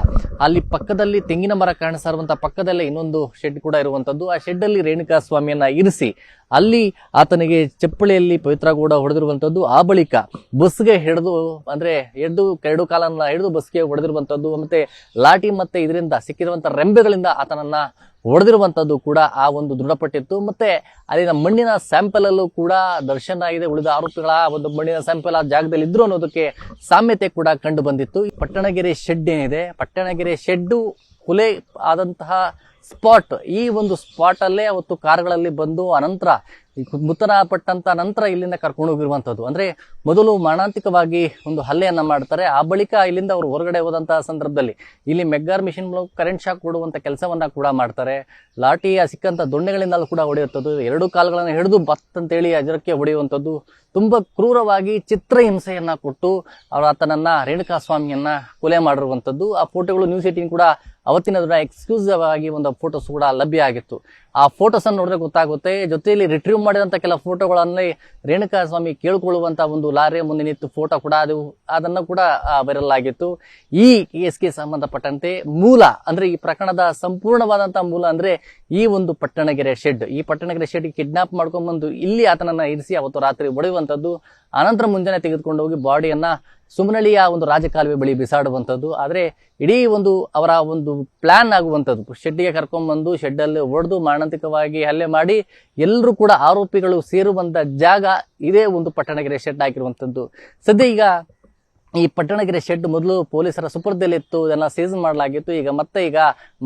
ಅಲ್ಲಿ ಪಕ್ಕದಲ್ಲಿ ತೆಂಗಿನ ಮರ ಕಾಣಿಸ್ತಾ ಇರುವಂತಹ ಪಕ್ಕದಲ್ಲೇ ಇನ್ನೊಂದು ಶೆಡ್ ಕೂಡ ಇರುವಂತದ್ದು. ಆ ಶೆಡ್ ಅಲ್ಲಿ ರೇಣುಕಾಸ್ವಾಮಿಯನ್ನ ಇರಿಸಿ ಅಲ್ಲಿ ಆತನಿಗೆ ಚಪ್ಪಳಿಯಲ್ಲಿ ಪವಿತ್ರ ಗೌಡ ಹೊಡೆದಿರುವಂತದ್ದು. ಆ ಬಳಿಕ ಬಸ್ಗೆ ಹಿಡಿದು ಅಂದ್ರೆ ಎರಡು ಕಾಲನ್ನ ಹಿಡಿದು ಬಸ್ಗೆ ಹೊಡೆದಿರುವಂತದ್ದು. ಮತ್ತೆ ಲಾಠಿ ಮತ್ತೆ ಇದರಿಂದ ಸಿಕ್ಕಿರುವಂತಹ ರೆಂಬೆಗಳಿಂದ ಆತನನ್ನ ಹೊಡೆದಿರುವಂತದ್ದು ಕೂಡ ಆ ಒಂದು ದೃಢಪಟ್ಟಿತ್ತು. ಮತ್ತೆ ಅಲ್ಲಿನ ಮಣ್ಣಿನ ಸ್ಯಾಂಪಲ್ ಅಲ್ಲೂ ಕೂಡ ದರ್ಶನ್ ಆಗಿದೆ, ಉಳಿದ ಆರೋಪಿಗಳ ಒಂದು ಮಣ್ಣಿನ ಸ್ಯಾಂಪಲ್ ಆ ಜಾಗದಲ್ಲಿ ಇದ್ರು ಅನ್ನೋದಕ್ಕೆ ಸಾಮ್ಯತೆ ಕೂಡ ಕಂಡು ಬಂದಿತ್ತು. ಪಟ್ಟಣಗೆರೆ ಶೆಡ್ ಏನಿದೆ, ಪಟ್ಟಣಗೆರೆ ಶೆಡ್ ಕೊಲೆ ಆದಂತಹ ಸ್ಪಾಟ್. ಈ ಒಂದು ಸ್ಪಾಟ್ ಅಲ್ಲೇ ಅವತ್ತು ಕಾರ್ಗಳಲ್ಲಿ ಬಂದು ಅನಂತರ ಮೃತಪಟ್ಟಂತ ನಂತರ ಇಲ್ಲಿಂದ ಕರ್ಕೊಂಡು ಹೋಗಿರುವಂತದ್ದು. ಅಂದ್ರೆ ಮೊದಲು ಮಾರಣಾಂತಿಕವಾಗಿ ಒಂದು ಹಲ್ಲೆಯನ್ನ ಮಾಡ್ತಾರೆ. ಆ ಬಳಿಕ ಇಲ್ಲಿಂದ ಅವರು ಹೊರಗಡೆ ಹೋದಂತಹ ಸಂದರ್ಭದಲ್ಲಿ ಇಲ್ಲಿ ಮೆಗ್ಗಾರ್ ಮಿಷಿನ್ ಮೂಲಕ ಕರೆಂಟ್ ಶಾಕ್ ಕೊಡುವಂತ ಕೆಲಸವನ್ನ ಕೂಡ ಮಾಡ್ತಾರೆ. ಲಾಠಿಯ ಸಿಕ್ಕಂತ ದೊಣ್ಣೆಗಳಿಂದ ಕೂಡ ಹೊಡೆಯುವಂಥದ್ದು, 2 ಕಾಲುಗಳನ್ನು ಹಿಡಿದು ಬತ್ತಂತೇಳಿ ಅಜರಕ್ಕೆ ಹೊಡೆಯುವಂಥದ್ದು. ತುಂಬಾ ಕ್ರೂರವಾಗಿ ಚಿತ್ರಹಿಂಸೆಯನ್ನ ಕೊಟ್ಟು ಆತನನ್ನ ರೇಣುಕಾಸ್ವಾಮಿಯನ್ನ ಕೊಲೆ ಮಾಡಿರುವಂತದ್ದು. ಆ ಫೋಟೋಗಳು ನ್ಯೂಸ್ 18 ಕೂಡ ಅವತ್ತಿನ ದಿನ ಎಕ್ಸ್ಕ್ಲೂಸಿವ್ ಆಗಿ ಒಂದು ಫೋಟೋಸ್ ಕೂಡ ಲಭ್ಯ ಆಗಿತ್ತು. ಆ ಫೋಟೋಸ್ ಅನ್ನು ನೋಡಿದ್ರೆ ಗೊತ್ತಾಗುತ್ತೆ. ಜೊತೆಯಲ್ಲಿ ರಿಟ್ರೀವ್ ಮಾಡಿದಂತ ಕೆಲ ಫೋಟೋಗಳಲ್ಲಿ ರೇಣುಕಾಸ್ವಾಮಿ ಕೇಳ್ಕೊಳ್ಳುವಂತ ಒಂದು ಲಾರಿಯ ಮುಂದೆ ನಿಂತು ಫೋಟೋ ಕೂಡ ಅದನ್ನ ಕೂಡ ವೈರಲ್ ಆಗಿತ್ತು. ಈ ಕೇಸ್ಗೆ ಸಂಬಂಧಪಟ್ಟಂತೆ ಮೂಲ ಅಂದ್ರೆ ಈ ಪ್ರಕರಣದ ಸಂಪೂರ್ಣವಾದಂತಹ ಮೂಲ ಅಂದ್ರೆ ಈ ಒಂದು ಪಟ್ಟಣಗೆರೆ ಶೆಡ್. ಈ ಪಟ್ಟಣಗೆರೆ ಶೆಡ್ ಕಿಡ್ನಾಪ್ ಮಾಡ್ಕೊಂಡ್ ಬಂದು ಇಲ್ಲಿ ಆತನನ್ನ ಇರಿಸಿ ಅವತ್ತು ರಾತ್ರಿ ಹೊಡೆಯುವಂತದ್ದು. ಅನಂತರ ಮುಂಜಾನೆ ತೆಗೆದುಕೊಂಡು ಹೋಗಿ ಬಾಡಿಯನ್ನ ಸುಮನಳ್ಳಿಯ ಒಂದು ರಾಜಕಾಲುವೆ ಬಳಿ ಬಿಸಾಡುವಂಥದ್ದು. ಆದ್ರೆ ಇಡೀ ಒಂದು ಅವರ ಒಂದು ಪ್ಲಾನ್ ಆಗುವಂಥದ್ದು, ಶೆಡ್ಗೆ ಕರ್ಕೊಂಡ್ಬಂದು ಶೆಡ್ಡಲ್ಲಿ ಹೊಡೆದು ಮಾರಣಾಂತಿಕವಾಗಿ ಹಲ್ಲೆ ಮಾಡಿ ಎಲ್ಲರೂ ಕೂಡ ಆರೋಪಿಗಳು ಸೇರುವಂತ ಜಾಗ ಇದೇ ಒಂದು ಪಟ್ಟಣಗೆರೆ ಶೆಡ್ ಆಗಿರುವಂಥದ್ದು. ಸದ್ಯ ಈಗ ಈ ಪಟ್ಟಣಗೆರೆ ಶೆಡ್ ಮೊದಲು ಪೊಲೀಸರ ಸುಪರ್ದಲ್ಲಿತ್ತು, ಇದೆಲ್ಲ ಸೀಸ್ ಮಾಡಲಾಗಿತ್ತು. ಈಗ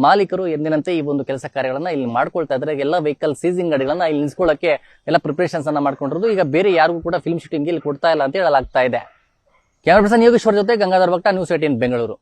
ಮಾಲೀಕರು ಎಂದಿನಂತೆ ಈ ಒಂದು ಕೆಲಸ ಕಾರ್ಯಗಳನ್ನ ಇಲ್ಲಿ ಮಾಡ್ಕೊಳ್ತಾ ಇದ್ದಾರೆ. ಎಲ್ಲ ವೆಹಿಕಲ್ ಸೀಸಿಂಗ್ ಗಾಡಿಗಳನ್ನ ಇಲ್ಲಿ ನಿಲ್ಸ್ಕೊಳ್ಳಕ್ಕೆ ಎಲ್ಲ ಪ್ರಿಪರೇಷನ್ಸ್ ಅನ್ನ ಮಾಡ್ಕೊಂಡಿರೋದು. ಈಗ ಬೇರೆ ಯಾರಿಗೂ ಕೂಡ ಫಿಲ್ಮ್ ಶೂಟಿಂಗ್ ಇಲ್ಲಿ ಕೊಡ್ತಾ ಇಲ್ಲ ಅಂತ ಹೇಳಲಾಗ್ತಾ ಇದೆ. ಕ್ಯಾಮರಾ ಪರ್ಸನ್ ಯೋಗೇಶ್ವರ್ ಜೊತೆ ಗಂಗಾಧರ್ ಭಕ್ತ, ನ್ಯೂಸ್ 18 ಬೆಂಗಳೂರು.